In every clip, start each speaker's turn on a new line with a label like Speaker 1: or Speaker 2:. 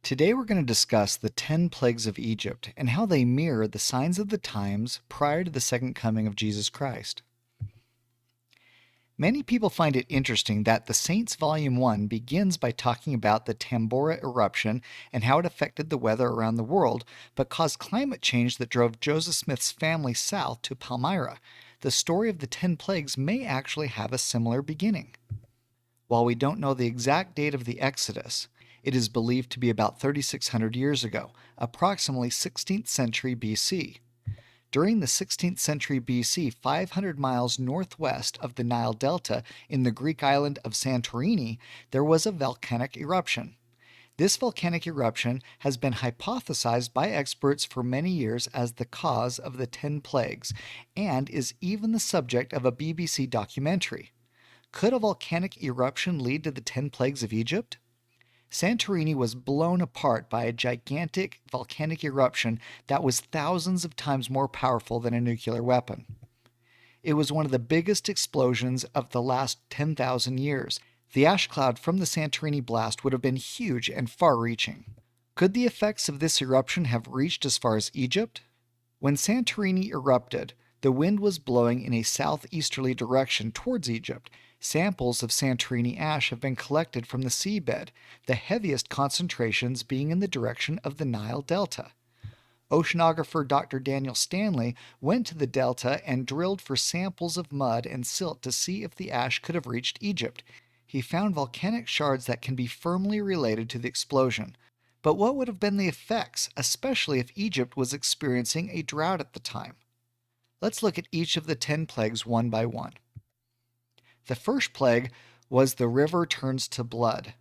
Speaker 1: Today we're going to discuss the 10 plagues of Egypt and how they mirror the signs of the times prior to the second coming of Jesus Christ. Many people find it interesting that the Saints Volume 1 begins by talking about the Tambora eruption and how it affected the weather around the world, but caused climate change that drove Joseph Smith's family south to Palmyra. The story of the 10 plagues may actually have a similar beginning. While we don't know the exact date of the Exodus, it is believed to be about 3,600 years ago, approximately 16th century BC. During the 16th century BC, 500 miles northwest of the Nile Delta in the Greek island of Santorini, there was a volcanic eruption. This volcanic eruption has been hypothesized by experts for many years as the cause of the 10 plagues and is even the subject of a BBC documentary. Could a volcanic eruption lead to the 10 plagues of Egypt? Santorini was blown apart by a gigantic volcanic eruption that was thousands of times more powerful than a nuclear weapon. It was one of the biggest explosions of the last 10,000 years. The ash cloud from the Santorini blast would have been huge and far-reaching. Could the effects of this eruption have reached as far as Egypt? When Santorini erupted, the wind was blowing in a southeasterly direction towards Egypt. Samples of Santorini ash have been collected from the seabed, the heaviest concentrations being in the direction of the Nile Delta. Oceanographer Dr. Daniel Stanley went to the delta and drilled for samples of mud and silt to see if the ash could have reached Egypt. He found volcanic shards that can be firmly related to the explosion. But what would have been the effects, especially if Egypt was experiencing a drought at the time? Let's look at each of the 10 plagues one by one. The first plague was the river turns to blood.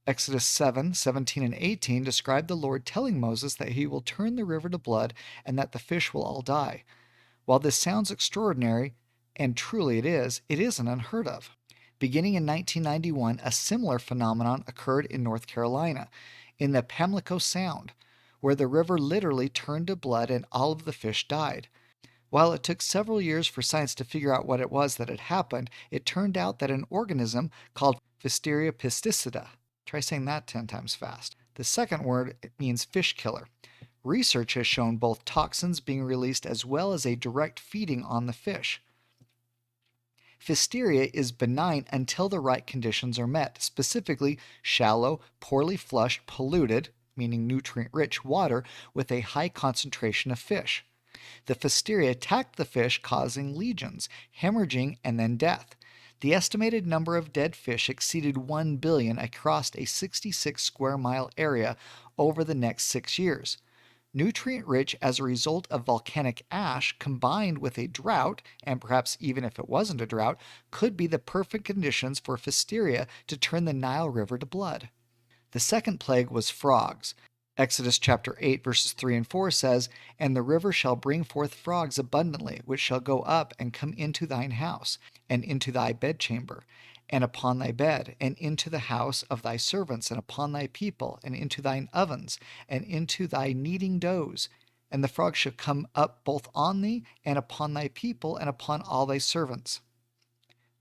Speaker 1: Exodus 7:17 and 18 describe the Lord telling Moses that he will turn the river to blood and that the fish will all die. While this sounds extraordinary, and truly it isn't unheard of. Beginning in 1991, a similar phenomenon occurred in North Carolina, in the Pamlico Sound, where the river literally turned to blood and all of the fish died. While it took several years for science to figure out what it was that had happened, it turned out that an organism called Pfiesteria pisticida. Try saying that 10 times fast. The second word means fish killer. Research has shown both toxins being released as well as a direct feeding on the fish. Pfiesteria is benign until the right conditions are met, specifically shallow, poorly flushed, polluted, meaning nutrient-rich water with a high concentration of fish. The Pfiesteria attacked the fish, causing lesions, hemorrhaging, and then death. The estimated number of dead fish exceeded 1 billion across a 66 square mile area over the next 6 years. Nutrient-rich as a result of volcanic ash combined with a drought, and perhaps even if it wasn't a drought, could be the perfect conditions for Pfiesteria to turn the Nile River to blood. The second plague was frogs. Exodus chapter 8 verses 3 and 4 says, "And the river shall bring forth frogs abundantly, which shall go up and come into thine house, and into thy bedchamber, and upon thy bed, and into the house of thy servants, and upon thy people, and into thine ovens, and into thy kneading doughs. And the frogs shall come up both on thee, and upon thy people, and upon all thy servants."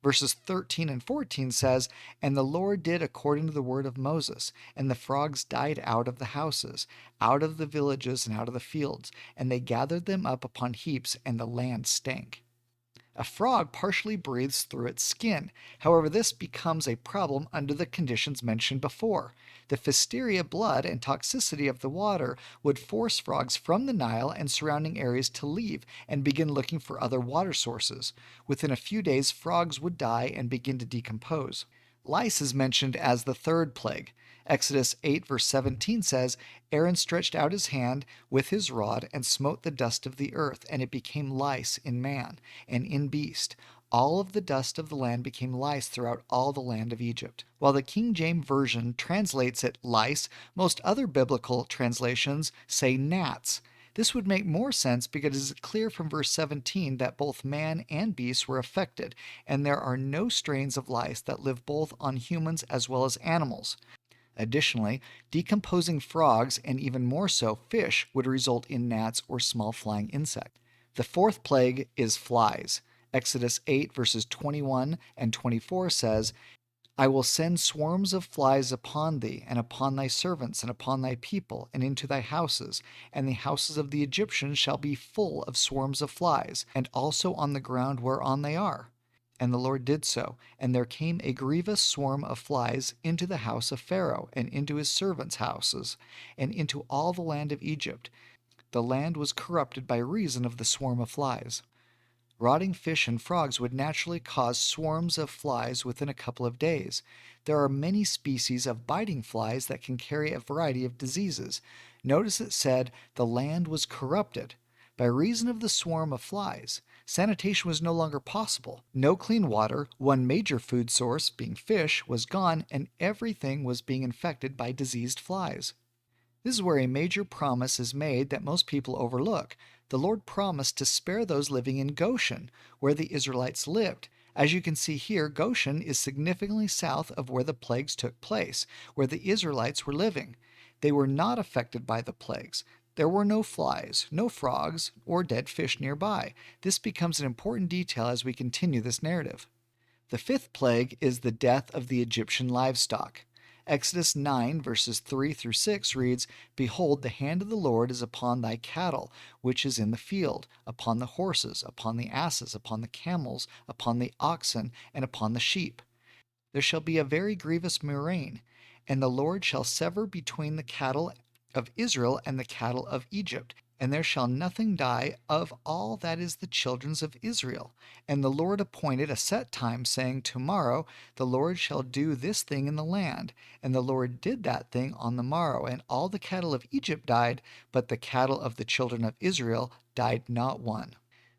Speaker 1: Verses 13 and 14 says, "And the Lord did according to the word of Moses, and the frogs died out of the houses, out of the villages, and out of the fields, and they gathered them up upon heaps, and the land stank." A frog partially breathes through its skin. However, this becomes a problem under the conditions mentioned before. The Pfiesteria blood and toxicity of the water would force frogs from the Nile and surrounding areas to leave and begin looking for other water sources. Within a few days, frogs would die and begin to decompose. Lice is mentioned as the third plague. Exodus 8 verse 17 says, "Aaron stretched out his hand with his rod and smote the dust of the earth, and it became lice in man and in beast. All of the dust of the land became lice throughout all the land of Egypt." While the King James Version translates it lice, most other biblical translations say gnats. This would make more sense because it is clear from verse 17 that both man and beasts were affected, and there are no strains of lice that live both on humans as well as animals. Additionally, decomposing frogs, and even more so fish, would result in gnats or small flying insects. The fourth plague is flies. Exodus 8 verses 21 and 24 says, I will send swarms of flies upon thee, and upon thy servants, and upon thy people, and into thy houses, and the houses of the Egyptians shall be full of swarms of flies, and also on the ground whereon they are. And the Lord did so, and there came a grievous swarm of flies into the house of Pharaoh, and into his servants' houses, and into all the land of Egypt. The land was corrupted by reason of the swarm of flies. Rotting fish and frogs would naturally cause swarms of flies within a couple of days. There are many species of biting flies that can carry a variety of diseases. Notice it said the land was corrupted by reason of the swarm of flies. Sanitation was no longer possible. No clean water, one major food source, being fish, was gone, and everything was being infected by diseased flies. This is where a major promise is made that most people overlook. The Lord promised to spare those living in Goshen, where the Israelites lived. As you can see here, Goshen is significantly south of where the plagues took place, where the Israelites were living. They were not affected by the plagues. There were no flies, no frogs, or dead fish nearby. This becomes an important detail as we continue this narrative. The fifth plague is the death of the Egyptian livestock. Exodus 9 verses 3 through 6 reads, Behold, the hand of the Lord is upon thy cattle, which is in the field, upon the horses, upon the asses, upon the camels, upon the oxen, and upon the sheep. There shall be a very grievous murrain, and the Lord shall sever between the cattle of Israel and the cattle of Egypt, and there shall nothing die of all that is the children of Israel. And the Lord appointed a set time, saying, Tomorrow the Lord shall do this thing in the land. And the Lord did that thing on the morrow, and all the cattle of Egypt died, but the cattle of the children of Israel died not one.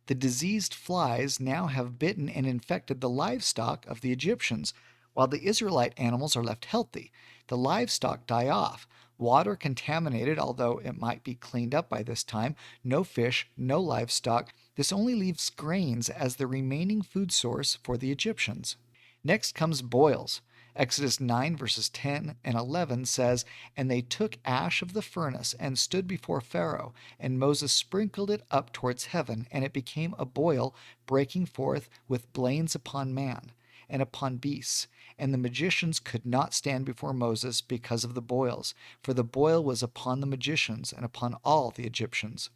Speaker 1: The diseased flies now have bitten and infected the livestock of the Egyptians, while the Israelite animals are left healthy. The livestock die off. Water contaminated, although it might be cleaned up by this time. No fish, no livestock. This only leaves grains as the remaining food source for the Egyptians. Next comes boils. Exodus 9 verses 10 and 11 says, And they took ash of the furnace and stood before Pharaoh, and Moses sprinkled it up towards heaven, and it became a boil, breaking forth with blains upon man and upon beasts. And the magicians could not stand before Moses because of the boils, for the boil was upon the magicians and upon all the Egyptians.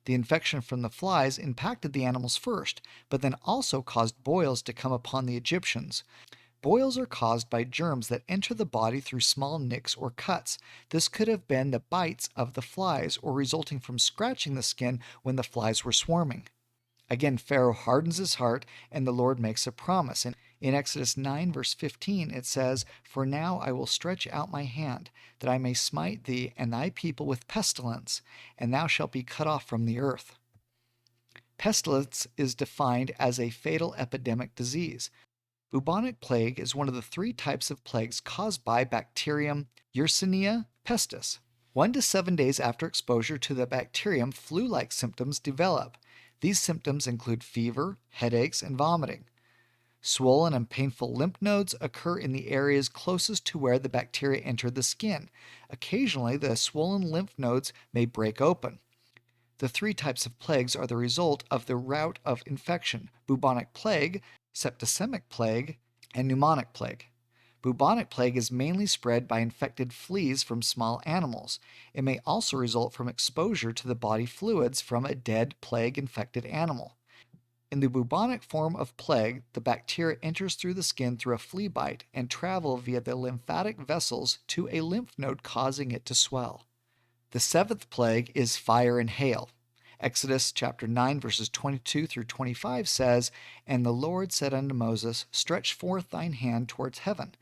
Speaker 1: The infection from the flies impacted the animals first, but then also caused boils to come upon the Egyptians. Boils are caused by germs that enter the body through small nicks or cuts. This could have been the bites of the flies or resulting from scratching the skin when the flies were swarming. Again, Pharaoh hardens his heart, and the Lord makes a promise. In Exodus 9 verse 15 it says, For now I will stretch out my hand, that I may smite thee and thy people with pestilence, and thou shalt be cut off from the earth. Pestilence is defined as a fatal epidemic disease. Bubonic plague is one of the 3 types of plagues caused by bacterium Yersinia pestis. 1 to 7 days after exposure to the bacterium, flu-like symptoms develop. These symptoms include fever, headaches, and vomiting. Swollen and painful lymph nodes occur in the areas closest to where the bacteria entered the skin. Occasionally, the swollen lymph nodes may break open. The 3 types of plagues are the result of the route of infection: bubonic plague, septicemic plague, and pneumonic plague. Bubonic plague is mainly spread by infected fleas from small animals. It may also result from exposure to the body fluids from a dead plague-infected animal. In the bubonic form of plague, the bacteria enters through the skin through a flea bite and travel via the lymphatic vessels to a lymph node, causing it to swell. The 7th plague is fire and hail. Exodus chapter 9 verses 22 through 25 says, And the Lord said unto Moses, Stretch forth thine hand towards heaven,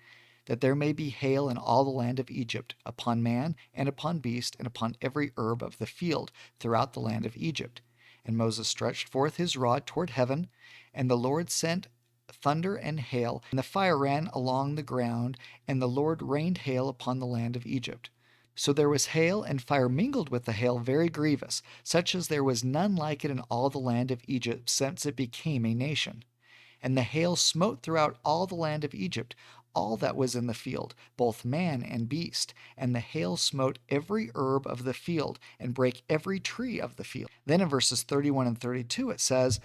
Speaker 1: that there may be hail in all the land of Egypt, upon man, and upon beast, and upon every herb of the field throughout the land of Egypt. And Moses stretched forth his rod toward heaven, and the Lord sent thunder and hail, and the fire ran along the ground, and the Lord rained hail upon the land of Egypt. So there was hail and fire mingled with the hail, very grievous, such as there was none like it in all the land of Egypt since it became a nation. And the hail smote throughout all the land of Egypt, all that was in the field, both man and beast. And the hail smote every herb of the field, and brake every tree of the field. Then in verses 31 and 32 it says,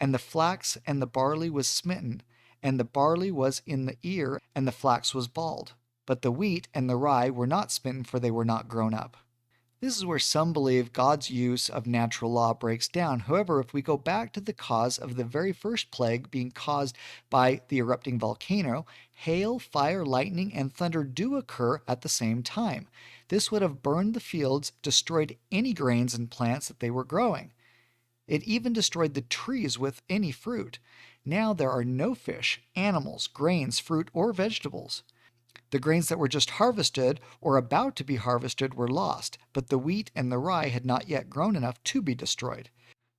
Speaker 1: And the flax and the barley was smitten, and the barley was in the ear, and the flax was bald. But the wheat and the rye were not smitten, for they were not grown up. This is where some believe God's use of natural law breaks down. However, if we go back to the cause of the very first plague being caused by the erupting volcano, hail, fire, lightning, and thunder do occur at the same time. This would have burned the fields, destroyed any grains and plants that they were growing. It even destroyed the trees with any fruit. Now there are no fish, animals, grains, fruit, or vegetables. The grains that were just harvested or about to be harvested were lost, but the wheat and the rye had not yet grown enough to be destroyed.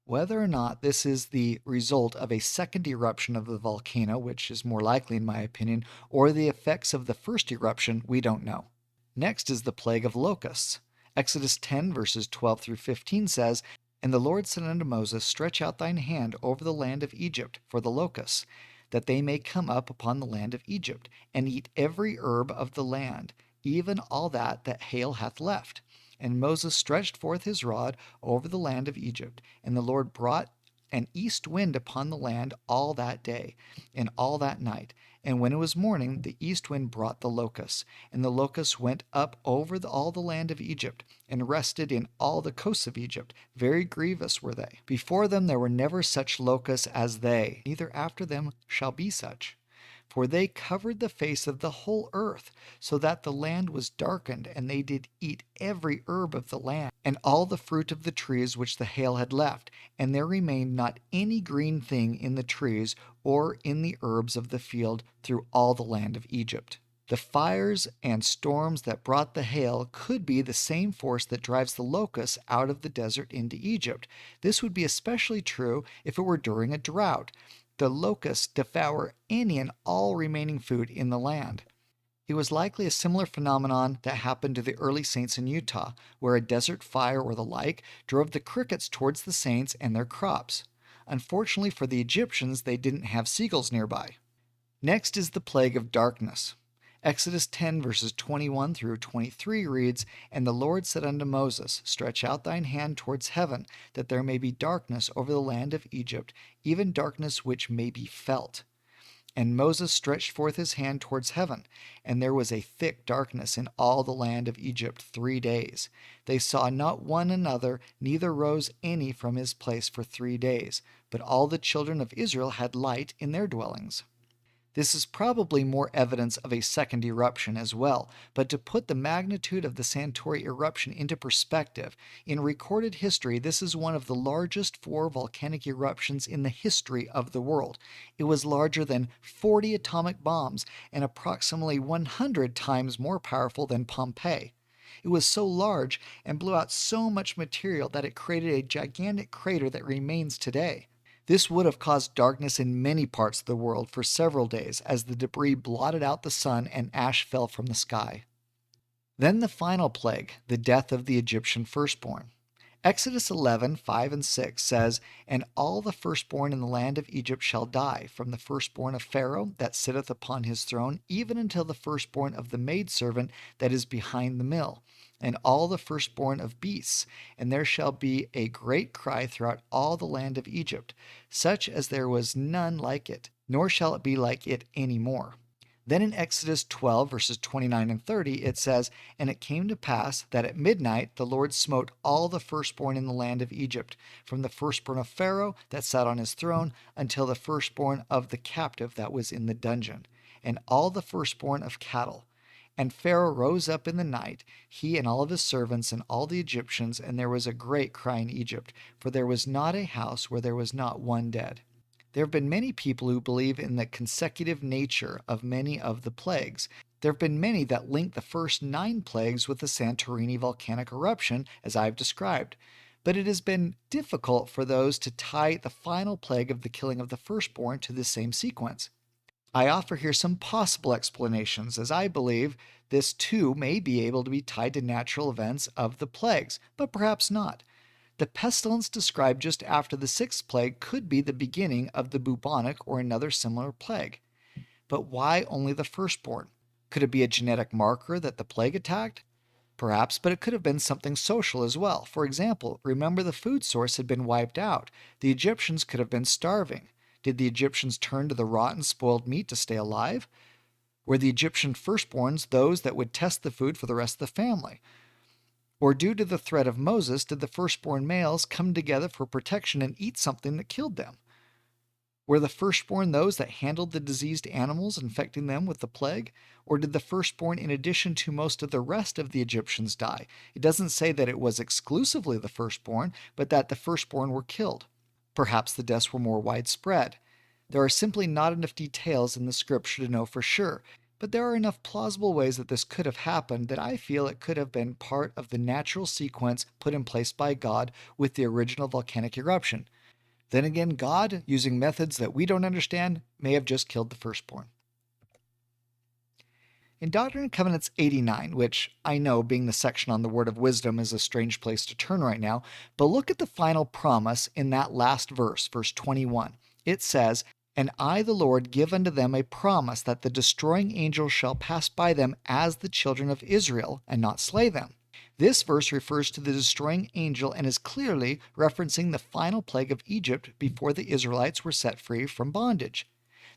Speaker 1: Whether or not this is the result of a second eruption of the volcano, which is more likely in my opinion, or the effects of the first eruption, we don't know. Next is the plague of locusts. Exodus 10 verses 12 through 15 says, "And the Lord said unto Moses, Stretch out thine hand over the land of Egypt for the locusts, that they may come up upon the land of Egypt, and eat every herb of the land, even all that hail hath left. And Moses stretched forth his rod over the land of Egypt, and the Lord brought an east wind upon the land all that day, and all that night. And when it was morning, the east wind brought the locusts, and the locusts went up over all the land of Egypt, and rested in all the coasts of Egypt. Very grievous were they. Before them there were never such locusts as they, neither after them shall be such. For they covered the face of the whole earth, so that the land was darkened, and they did eat every herb of the land, and all the fruit of the trees which the hail had left, and there remained not any green thing in the trees or in the herbs of the field through all the land of Egypt." The fires and storms that brought the hail could be the same force that drives the locusts out of the desert into Egypt. This would be especially true if it were during a drought. The locusts devour any and all remaining food in the land. It was likely a similar phenomenon that happened to the early saints in Utah, where a desert fire or the like drove the crickets towards the saints and their crops. Unfortunately for the Egyptians, they didn't have seagulls nearby. Next is the plague of darkness. Exodus 10 verses 21 through 23 reads, "And the Lord said unto Moses, Stretch out thine hand towards heaven, that there may be darkness over the land of Egypt, even darkness which may be felt. And Moses stretched forth his hand towards heaven, and there was a thick darkness in all the land of Egypt 3 days. They saw not one another, neither rose any from his place for 3 days. But all the children of Israel had light in their dwellings." This is probably more evidence of a second eruption as well, but to put the magnitude of the Santorini eruption into perspective, in recorded history this is one of the largest 4 volcanic eruptions in the history of the world. It was larger than 40 atomic bombs and approximately 100 times more powerful than Pompeii. It was so large and blew out so much material that it created a gigantic crater that remains today. This would have caused darkness in many parts of the world for several days as the debris blotted out the sun and ash fell from the sky. Then the final plague, the death of the Egyptian firstborn. Exodus 11, 5 and 6 says, "And all the firstborn in the land of Egypt shall die, from the firstborn of Pharaoh that sitteth upon his throne, even until the firstborn of the maidservant that is behind the mill, and all the firstborn of beasts. And there shall be a great cry throughout all the land of Egypt, such as there was none like it, nor shall it be like it any more." Then in Exodus 12, verses 29 and 30, it says, "And it came to pass that at midnight the Lord smote all the firstborn in the land of Egypt, from the firstborn of Pharaoh that sat on his throne, until the firstborn of the captive that was in the dungeon, and all the firstborn of cattle. And Pharaoh rose up in the night, he and all of his servants and all the Egyptians, and there was a great cry in Egypt, for there was not a house where there was not one dead." There have been many people who believe in the consecutive nature of many of the plagues. There have been many that link the first 9 plagues with the Santorini volcanic eruption, as I've described. But it has been difficult for those to tie the final plague of the killing of the firstborn to the same sequence. I offer here some possible explanations, as I believe this too may be able to be tied to natural events of the plagues, but perhaps not. The pestilence described just after the 6th plague could be the beginning of the bubonic or another similar plague. But why only the firstborn? Could it be a genetic marker that the plague attacked? Perhaps, but it could have been something social as well. For example, remember the food source had been wiped out. The Egyptians could have been starving. Did the Egyptians turn to the rotten, spoiled meat to stay alive? Were the Egyptian firstborns those that would test the food for the rest of the family? Or due to the threat of Moses, did the firstborn males come together for protection and eat something that killed them? Were the firstborn those that handled the diseased animals, infecting them with the plague? Or did the firstborn, in addition to most of the rest of the Egyptians, die? It doesn't say that it was exclusively the firstborn, but that the firstborn were killed. Perhaps the deaths were more widespread. There are simply not enough details in the scripture to know for sure, but there are enough plausible ways that this could have happened that I feel it could have been part of the natural sequence put in place by God with the original volcanic eruption. Then again, God, using methods that we don't understand, may have just killed the firstborn. In Doctrine and Covenants 89, which I know, being the section on the word of wisdom, is a strange place to turn right now, but look at the final promise in that last verse, verse 21. It says, "And I, the Lord, give unto them a promise that the destroying angel shall pass by them as the children of Israel, and not slay them." This verse refers to the destroying angel and is clearly referencing the final plague of Egypt before the Israelites were set free from bondage.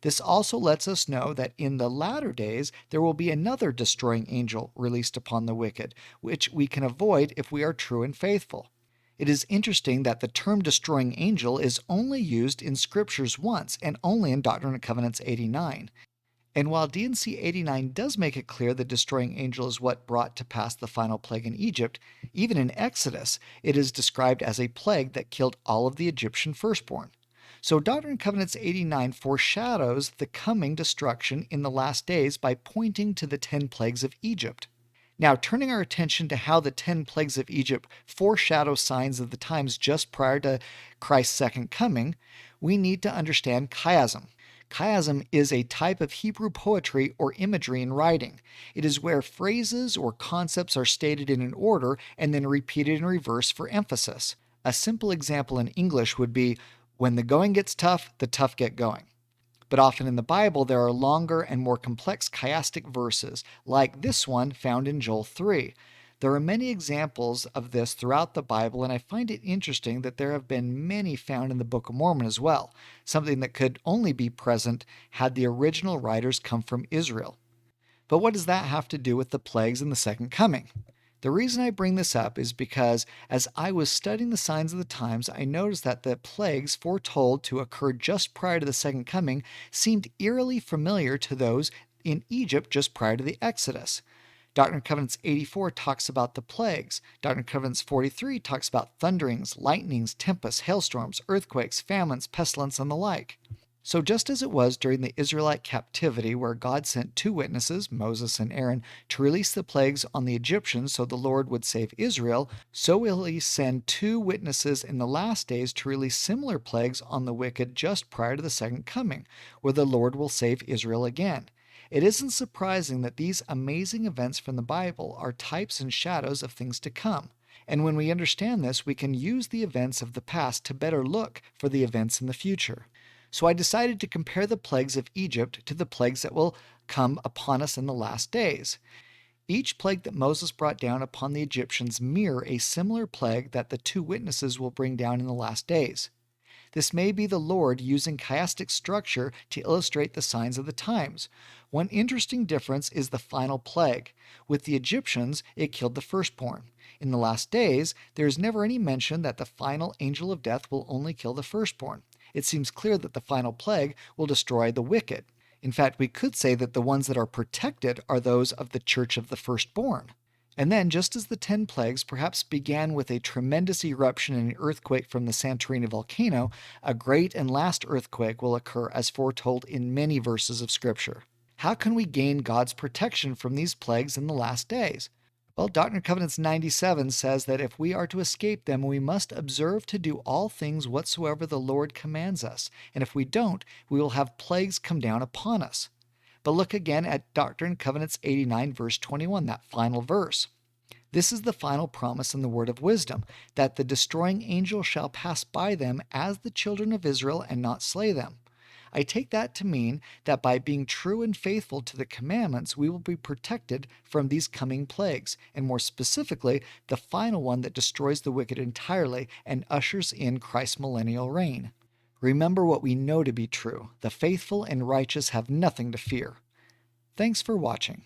Speaker 1: This also lets us know that in the latter days there will be another destroying angel released upon the wicked, which we can avoid if we are true and faithful. It is interesting that the term destroying angel is only used in scriptures once, and only in Doctrine and Covenants 89. And while D&C 89 does make it clear the destroying angel is what brought to pass the final plague in Egypt, even in Exodus, it is described as a plague that killed all of the Egyptian firstborn. So Doctrine and Covenants 89 foreshadows the coming destruction in the last days by pointing to the 10 plagues of Egypt. Now, turning our attention to how the 10 plagues of Egypt foreshadow signs of the times just prior to Christ's second coming, we need to understand chiasm. Chiasm is a type of Hebrew poetry or imagery in writing. It is where phrases or concepts are stated in an order and then repeated in reverse for emphasis. A simple example in English would be, "When the going gets tough, the tough get going." But often in the Bible, there are longer and more complex chiastic verses, like this one found in Joel 3. There are many examples of this throughout the Bible, and I find it interesting that there have been many found in the Book of Mormon as well, something that could only be present had the original writers come from Israel. But what does that have to do with the plagues and the second coming? The reason I bring this up is because as I was studying the signs of the times, I noticed that the plagues foretold to occur just prior to the second coming seemed eerily familiar to those in Egypt just prior to the Exodus. Doctrine and Covenants 84 talks about the plagues. Doctrine and Covenants 43 talks about thunderings, lightnings, tempests, hailstorms, earthquakes, famines, pestilence, and the like. So just as it was during the Israelite captivity, where God sent 2 witnesses, Moses and Aaron, to release the plagues on the Egyptians so the Lord would save Israel, so will he send 2 witnesses in the last days to release similar plagues on the wicked just prior to the second coming, where the Lord will save Israel again. It isn't surprising that these amazing events from the Bible are types and shadows of things to come. And when we understand this, we can use the events of the past to better look for the events in the future. So I decided to compare the plagues of Egypt to the plagues that will come upon us in the last days. Each plague that Moses brought down upon the Egyptians mirror a similar plague that the 2 witnesses will bring down in the last days. This may be the Lord using chiastic structure to illustrate the signs of the times. One interesting difference is the final plague. With the Egyptians, it killed the firstborn. In the last days, there is never any mention that the final angel of death will only kill the firstborn. It seems clear that the final plague will destroy the wicked. In fact, we could say that the ones that are protected are those of the church of the firstborn. And then, just as the 10 plagues perhaps began with a tremendous eruption and an earthquake from the Santorini volcano, a great and last earthquake will occur as foretold in many verses of Scripture. How can we gain God's protection from these plagues in the last days? Well, Doctrine and Covenants 97 says that if we are to escape them, we must observe to do all things whatsoever the Lord commands us, and if we don't, we will have plagues come down upon us. But look again at Doctrine and Covenants 89, verse 21, that final verse. This is the final promise in the word of wisdom, that the destroying angel shall pass by them as the children of Israel and not slay them. I take that to mean that by being true and faithful to the commandments, we will be protected from these coming plagues, and more specifically, the final one that destroys the wicked entirely and ushers in Christ's millennial reign. Remember what we know to be true. The faithful and righteous have nothing to fear. Thanks for watching.